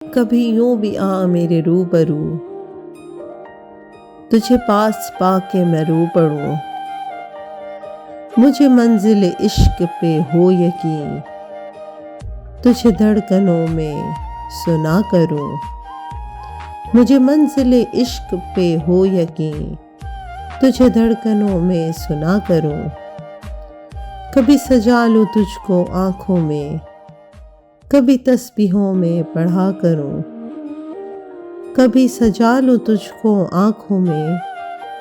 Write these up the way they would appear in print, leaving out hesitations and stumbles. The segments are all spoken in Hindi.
कभी यूं भी आ मेरे रूबरू, तुझे पास पाके मैं रो पड़ूं। मुझे मंजिल इश्क पे हो यकीन, तुझे धड़कनों में सुना करूं। मुझे मंजिल इश्क पे हो यकीन, तुझे धड़कनों में सुना करूं। कभी सजा लूं तुझको आँखों में, कभी तस्बीहों में पढ़ा करूं। कभी सजा लूं तुझको आँखों में,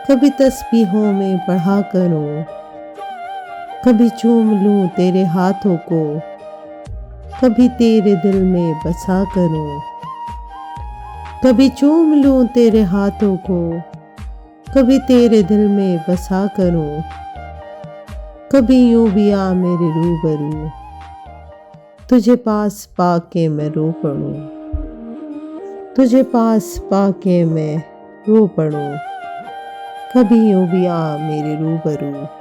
कभी तस्बीहों में पढ़ा करूं। कभी चूम लूं तेरे हाथों को, कभी तेरे दिल में बसा करूं। कभी चूम लूं तेरे हाथों को, कभी तेरे दिल में बसा करूं। कभी यूं भी आ मेरे रूबरू, तुझे पास पाके मैं रो पड़ूं। तुझे पास पाके मैं रो पड़ूं। कभी यूं भी आ मेरे रूबरू।